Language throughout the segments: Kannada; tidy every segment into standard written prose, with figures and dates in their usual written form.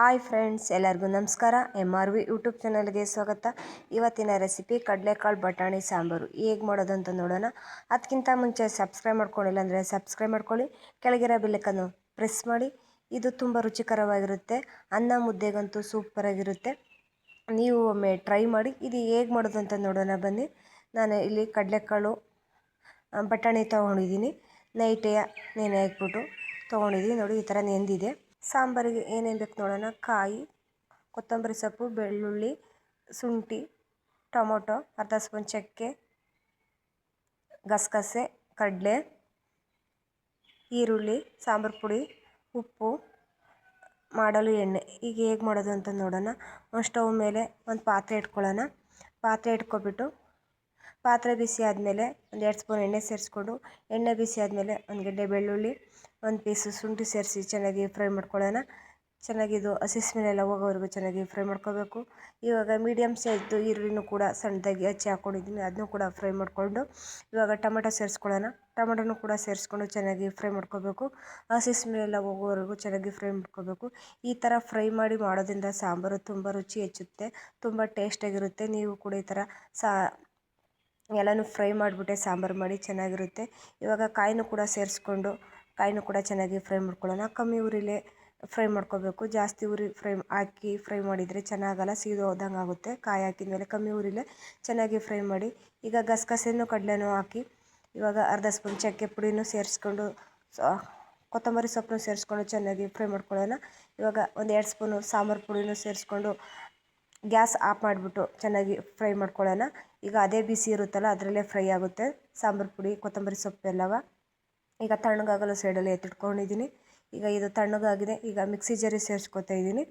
ಹಾಯ್ ಫ್ರೆಂಡ್ಸ್, ಎಲ್ಲರಿಗೂ ನಮಸ್ಕಾರ. MRV ಯೂಟ್ಯೂಬ್ ಚಾನಲ್ಗೆ ಸ್ವಾಗತ. ಇವತ್ತಿನ ರೆಸಿಪಿ ಕಡಲೆಕಾಳು ಬಟಾಣಿ ಸಾಂಬಾರು ಹೇಗೆ ಮಾಡೋದು ಅಂತ ನೋಡೋಣ. ಅದಕ್ಕಿಂತ ಮುಂಚೆ ಸಬ್ಸ್ಕ್ರೈಬ್ ಮಾಡ್ಕೊಂಡಿಲ್ಲ ಅಂದರೆ ಸಬ್ಸ್ಕ್ರೈಬ್ ಮಾಡ್ಕೊಳ್ಳಿ, ಕೆಳಗಿರೋ ಬೆಲ್ಲೈಕನ್ನು ಪ್ರೆಸ್ ಮಾಡಿ. ಇದು ತುಂಬ ರುಚಿಕರವಾಗಿರುತ್ತೆ, ಅನ್ನ ಮುದ್ದೆಗಂತೂ ಸೂಪರಾಗಿರುತ್ತೆ. ನೀವು ಒಮ್ಮೆ ಟ್ರೈ ಮಾಡಿ. ಇದು ಹೇಗೆ ಮಾಡೋದು ಅಂತ ನೋಡೋಣ ಬನ್ನಿ. ನಾನು ಇಲ್ಲಿ ಕಡಲೆಕಾಳು ಬಟಾಣಿ ತೊಗೊಂಡಿದ್ದೀನಿ. ನೈಟೇ ನೆನೆ ಹಾಕ್ಬಿಟ್ಟು ತೊಗೊಂಡಿದ್ದೀನಿ. ನೋಡಿ, ಈ ಥರ ನೆಂದಿದೆ. ಸಾಂಬಾರಿಗೆ ಏನೇನು ಬೇಕು ನೋಡೋಣ. ಕಾಯಿ, ಕೊತ್ತಂಬರಿ ಸೊಪ್ಪು, ಬೆಳ್ಳುಳ್ಳಿ, ಶುಂಠಿ, ಟೊಮೊಟೊ, ಅರ್ಧ ಸ್ಪೂನ್ ಚಕ್ಕೆ, ಗಸಗಸೆ, ಕಡಲೆ, ಈರುಳ್ಳಿ, ಸಾಂಬಾರು ಪುಡಿ, ಉಪ್ಪು, ಮಾಡಲು ಎಣ್ಣೆ. ಈಗ ಹೇಗೆ ಮಾಡೋದು ಅಂತ ನೋಡೋಣ. ಒಂದು ಸ್ಟವ್ ಮೇಲೆ ಒಂದು ಪಾತ್ರೆ ಇಟ್ಕೊಳ್ಳೋಣ. ಪಾತ್ರೆ ಇಟ್ಕೊಬಿಟ್ಟು ಪಾತ್ರೆ ಬಿಸಿ ಆದಮೇಲೆ ಒಂದು 2 ಸ್ಪೂನ್ ಎಣ್ಣೆ ಸೇರಿಸ್ಕೊಂಡು, ಎಣ್ಣೆ ಬಿಸಿ ಆದಮೇಲೆ ಒಂದು ಗೆಡ್ಡೆ ಬೆಳ್ಳುಳ್ಳಿ, ಒಂದು ಪೀಸು ಶುಂಠಿ ಸೇರಿಸಿ ಚೆನ್ನಾಗಿ ಫ್ರೈ ಮಾಡ್ಕೊಳ್ಳೋಣ. ಚೆನ್ನಾಗಿ ಇದು ಹಸಿ ಸ್ಮೆಲ್ ಹೋಗೋವರೆಗೂ ಚೆನ್ನಾಗಿ ಫ್ರೈ ಮಾಡ್ಕೋಬೇಕು. ಇವಾಗ ಮೀಡಿಯಮ್ ಸೈಜ್ದು ಈರುಳ್ಳಿನೂ ಕೂಡ ಸಣ್ಣದಾಗಿ ಹಚ್ಚಿ ಹಾಕ್ಕೊಂಡಿದ್ದೀನಿ, ಅದನ್ನು ಕೂಡ ಫ್ರೈ ಮಾಡಿಕೊಂಡು ಇವಾಗ ಟೊಮೆಟೊ ಸೇರಿಸ್ಕೊಳ್ಳೋಣ. ಟೊಮೆಟೊನೂ ಕೂಡ ಸೇರಿಸ್ಕೊಂಡು ಚೆನ್ನಾಗಿ ಫ್ರೈ ಮಾಡ್ಕೋಬೇಕು. ಹಸಿ ಸ್ಮೆಲ್ ಹೋಗೋವರೆಗೂ ಚೆನ್ನಾಗಿ ಫ್ರೈ ಮಾಡ್ಕೋಬೇಕು. ಈ ಥರ ಫ್ರೈ ಮಾಡಿ ಮಾಡೋದ್ರಿಂದ ಸಾಂಬಾರು ತುಂಬ ರುಚಿ ಹೆಚ್ಚುತ್ತೆ, ತುಂಬ ಟೇಸ್ಟಾಗಿರುತ್ತೆ. ನೀವು ಕೂಡ ಈ ಥರ ಎಲ್ಲನೂ ಫ್ರೈ ಮಾಡಿಬಿಟ್ಟೆ ಸಾಂಬಾರು ಮಾಡಿ, ಚೆನ್ನಾಗಿರುತ್ತೆ. ಇವಾಗ ಕಾಯಿನೂ ಕೂಡ ಸೇರಿಸ್ಕೊಂಡು ಕಾಯಿನೂ ಕೂಡ ಚೆನ್ನಾಗಿ ಫ್ರೈ ಮಾಡ್ಕೊಳ್ಳೋಣ. ಕಮ್ಮಿ ಉರಿಲೇ ಫ್ರೈ ಮಾಡ್ಕೋಬೇಕು. ಜಾಸ್ತಿ ಉರಿ ಫ್ರೈ ಮಾಡಿದರೆ ಚೆನ್ನಾಗಲ್ಲ, ಸೀದೋದಂಗೆ ಆಗುತ್ತೆ. ಕಾಯಿ ಹಾಕಿದ ಮೇಲೆ ಕಮ್ಮಿ ಉರಿಲೇ ಚೆನ್ನಾಗಿ ಫ್ರೈ ಮಾಡಿ. ಈಗ ಗಸಗಸೆನೂ ಕಡಲೆನೂ ಹಾಕಿ ಇವಾಗ ಅರ್ಧ ಸ್ಪೂನ್ ಚಕ್ಕೆ ಪುಡಿನೂ ಸೇರಿಸ್ಕೊಂಡು, ಕೊತ್ತಂಬರಿ ಸೊಪ್ಪನ್ನು ಸೇರಿಸ್ಕೊಂಡು ಚೆನ್ನಾಗಿ ಫ್ರೈ ಮಾಡ್ಕೊಳ್ಳೋಣ. ಇವಾಗ ಒಂದು 2 ಸ್ಪೂನು ಸಾಂಬಾರು ಪುಡಿನೂ ಸೇರಿಸ್ಕೊಂಡು ಗ್ಯಾಸ್ ಆಫ್ ಮಾಡಿಬಿಟ್ಟು ಚೆನ್ನಾಗಿ ಫ್ರೈ ಮಾಡ್ಕೊಳ್ಳೋಣ. ಈಗ ಅದೇ ಬಿಸಿ ಇರುತ್ತಲ್ಲ, ಅದರಲ್ಲೇ ಫ್ರೈ ಆಗುತ್ತೆ ಸಾಂಬಾರು ಪುಡಿ, ಕೊತ್ತಂಬರಿ ಸೊಪ್ಪು ಎಲ್ಲವ. ಈಗ ತಣ್ಣಗಾಗಲು ಸೈಡಲ್ಲಿ ಎತ್ತಿಟ್ಕೊಂಡಿದ್ದೀನಿ. ಈಗ ಇದು ತಣ್ಣಗಾಗಿದೆ. ಈಗ ಮಿಕ್ಸಿ ಜಾರಿಗೆ ಸೇರಿಸ್ಕೊತಾ ಇದ್ದೀನಿ.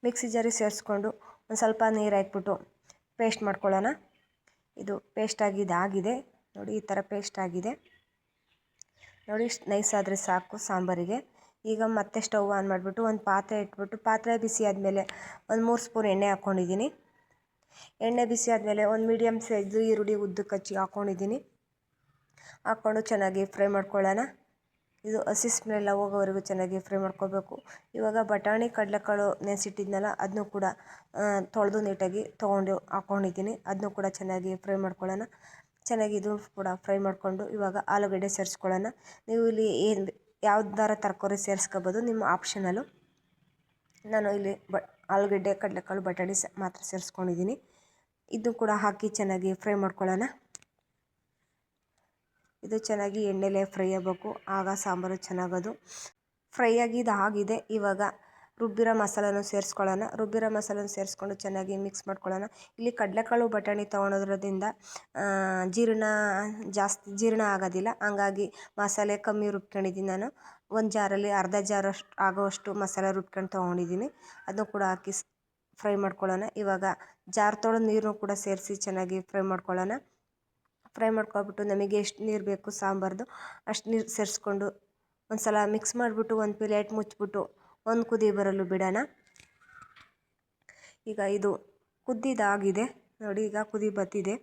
ಮಿಕ್ಸಿ ಜಾರಿಗೆ ಸೇರಿಸ್ಕೊಂಡು ಒಂದು ಸ್ವಲ್ಪ ನೀರು ಹಾಕ್ಬಿಟ್ಟು ಪೇಸ್ಟ್ ಮಾಡ್ಕೊಳ್ಳೋಣ. ಇದು ಪೇಸ್ಟ್ ಆಗಿದೆ ನೋಡಿ, ಈ ಥರ ಪೇಸ್ಟ್ ಆಗಿದೆ ನೋಡಿ. ನೈಸ್ ಆದರೆ ಸಾಕು ಸಾಂಬಾರಿಗೆ. ಈಗ ಮತ್ತೆ ಸ್ಟವ್ ಆನ್ ಮಾಡಿಬಿಟ್ಟು ಒಂದು ಪಾತ್ರೆ ಇಟ್ಬಿಟ್ಟು, ಪಾತ್ರೆ ಬಿಸಿ ಆದಮೇಲೆ ಒಂದು 3 ಸ್ಪೂನ್ ಎಣ್ಣೆ ಹಾಕ್ಕೊಂಡಿದ್ದೀನಿ. ಎಣ್ಣೆ ಬಿಸಿ ಆದಮೇಲೆ ಒಂದು ಮೀಡಿಯಮ್ ಸೈಜು ಈರುಳ್ಳಿ ಉದ್ದಕ್ಕೆ ಹಚ್ಚಿ ಹಾಕ್ಕೊಂಡಿದ್ದೀನಿ. ಹಾಕ್ಕೊಂಡು ಚೆನ್ನಾಗಿ ಫ್ರೈ ಮಾಡ್ಕೊಳ್ಳೋಣ. ಇದು ಹಸಿ ಸ್ಮೆಲ್ ಹೋಗೋವರೆಗೂ ಚೆನ್ನಾಗಿ ಫ್ರೈ ಮಾಡ್ಕೋಬೇಕು. ಇವಾಗ ಬಟಾಣಿ ಕಡಲೆಕಾಳು ನೆನೆಸಿಟ್ಟಿದ್ನಲ್ಲ, ಅದನ್ನು ಕೂಡ ತೊಳೆದು ನೀಟಾಗಿ ತೊಗೊಂಡು ಹಾಕ್ಕೊಂಡಿದ್ದೀನಿ. ಅದನ್ನು ಕೂಡ ಚೆನ್ನಾಗಿ ಫ್ರೈ ಮಾಡ್ಕೊಳ್ಳೋಣ. ಚೆನ್ನಾಗಿ ಇದು ಕೂಡ ಫ್ರೈ ಮಾಡಿಕೊಂಡು ಇವಾಗ ಆಲೂಗಡ್ಡೆ ಸೇರಿಸ್ಕೊಳ್ಳೋಣ. ನೀವು ಇಲ್ಲಿ ಯಾವ್ದಾರ ತರಕಾರಿ ಸೇರಿಸ್ಕೋಬೋದು, ನಿಮ್ಮ ಆಪ್ಷನಲ್ಲು. ನಾನು ಇಲ್ಲಿ ಆಲೂಗಡ್ಡೆ, ಕಡಲೆಕಾಳು, ಬಟಾಣಿ ಮಾತ್ರ ಸೇರಿಸ್ಕೊಂಡಿದ್ದೀನಿ. ಇದು ಕೂಡ ಹಾಕಿ ಚೆನ್ನಾಗಿ ಫ್ರೈ ಮಾಡ್ಕೊಳ್ಳೋಣ. ಇದು ಚೆನ್ನಾಗಿ ಎಣ್ಣೆಲೇ ಫ್ರೈ ಆಗಬೇಕು, ಆಗ ಸಾಂಬಾರು ಚೆನ್ನಾಗೋದು. ಫ್ರೈ ಆಗಿದೆ. ಇವಾಗ ರುಬ್ಬಿರೋ ಮಸಾಲನೂ ಸೇರಿಸ್ಕೊಳ್ಳೋಣ. ರುಬ್ಬಿರೋ ಮಸಾಲನ ಸೇರಿಸ್ಕೊಂಡು ಚೆನ್ನಾಗಿ ಮಿಕ್ಸ್ ಮಾಡ್ಕೊಳ್ಳೋಣ. ಇಲ್ಲಿ ಕಡಲೆಕಾಳು ಬಟಾಣಿ ತೊಗೊಳೋದ್ರಿಂದ ಜೀರ್ಣ ಆಗೋದಿಲ್ಲ, ಹಂಗಾಗಿ ಮಸಾಲೆ ಕಮ್ಮಿ ರುಬ್ಕೊಂಡಿದ್ದೀನಿ ನಾನು. ಒಂದು ಜಾರಲ್ಲಿ ಅರ್ಧ ಜಾರಷ್ಟು ಆಗೋವಷ್ಟು ಮಸಾಲೆ ರುಬ್ಕೊಂಡು ತೊಗೊಂಡಿದ್ದೀನಿ. ಅದನ್ನು ಕೂಡ ಹಾಕಿ ಫ್ರೈ ಮಾಡ್ಕೊಳ್ಳೋಣ. ಇವಾಗ ಜಾರ್ ತೊಳೆದು ನೀರನ್ನು ಕೂಡ ಸೇರಿಸಿ ಚೆನ್ನಾಗಿ ಫ್ರೈ ಮಾಡ್ಕೊಳ್ಳೋಣ. ಫ್ರೈ ಮಾಡ್ಕೊಬಿಟ್ಟು ನಮಗೆ ಎಷ್ಟು ನೀರು ಬೇಕು ಸಾಂಬಾರ್ದು ಅಷ್ಟು ನೀರು ಸೇರಿಸ್ಕೊಂಡು ಒಂದು ಸಲ ಮಿಕ್ಸ್ ಮಾಡಿಬಿಟ್ಟು ಒಂದು ಪ್ಲೇಟ್ ಮುಚ್ಚಿಬಿಟ್ಟು ಒಂದು ಕುದಿ ಬರಲು ಬಿಡೋಣ. ಈಗ ಇದು ಕುದ್ದಿದ್ದಾಗಿದೆ ನೋಡಿ, ಈಗ ಕುದಿ ಬತ್ತಿದೆ.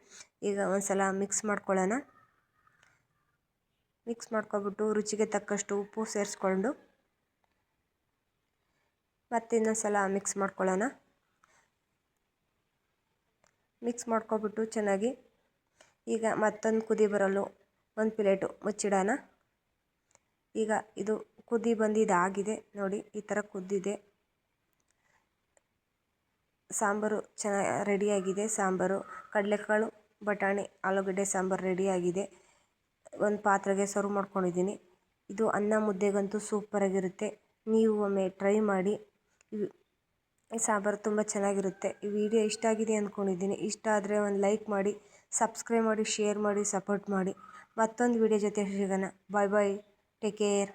ಈಗ ಒಂದು ಸಲ ಮಿಕ್ಸ್ ಮಾಡ್ಕೊಳ್ಳೋಣ. ಮಿಕ್ಸ್ ಮಾಡ್ಕೊಬಿಟ್ಟು ರುಚಿಗೆ ತಕ್ಕಷ್ಟು ಉಪ್ಪು ಸೇರಿಸ್ಕೊಂಡು ಮತ್ತೆ ಇನ್ನೊಂದು ಸಲ ಮಿಕ್ಸ್ ಮಾಡ್ಕೊಳ್ಳೋಣ. ಮಿಕ್ಸ್ ಮಾಡ್ಕೊಬಿಟ್ಟು ಚೆನ್ನಾಗಿ ಈಗ ಮತ್ತೊಂದು ಕುದಿ ಬರಲು ಒಂದು ಪ್ಲೇಟು ಮುಚ್ಚಿಡೋಣ. ಈಗ ಇದು ಕುದಿ ಬಂದಿದ್ದಾಗಿದೆ ನೋಡಿ, ಈ ಥರ ಕುದ್ದಿದೆ. ಸಾಂಬಾರು ಚೆನ್ನಾಗಿ ರೆಡಿಯಾಗಿದೆ. ಸಾಂಬಾರು ಕಡಲೆಕಾಳು ಬಟಾಣಿ ಆಲೂಗಡ್ಡೆ ಸಾಂಬಾರು ರೆಡಿಯಾಗಿದೆ. ಒಂದು ಪಾತ್ರೆಗೆ ಸರ್ವ್ ಮಾಡ್ಕೊಂಡಿದ್ದೀನಿ. ಇದು ಅನ್ನ ಮುದ್ದೆಗಂತೂ ಸೂಪರಾಗಿರುತ್ತೆ. ನೀವು ಒಮ್ಮೆ ಟ್ರೈ ಮಾಡಿ. ಈ ಸಾಂಬಾರು ತುಂಬ ಚೆನ್ನಾಗಿರುತ್ತೆ. ಈ ವಿಡಿಯೋ ಇಷ್ಟ ಆಗಿದೆ ಅಂದ್ಕೊಂಡಿದ್ದೀನಿ. ಇಷ್ಟ ಆದರೆ ಒಂದು ಲೈಕ್ ಮಾಡಿ, ಸಬ್ಸ್ಕ್ರೈಬ್ ಮಾಡಿ, ಶೇರ್ ಮಾಡಿ, ಸಪೋರ್ಟ್ ಮಾಡಿ. ಮತ್ತೊಂದು ವಿಡಿಯೋ ಜೊತೆ ಸಿಗೋಣ. ಬಾಯ್ ಬಾಯ್, ಟೇಕ್ ಕೇರ್.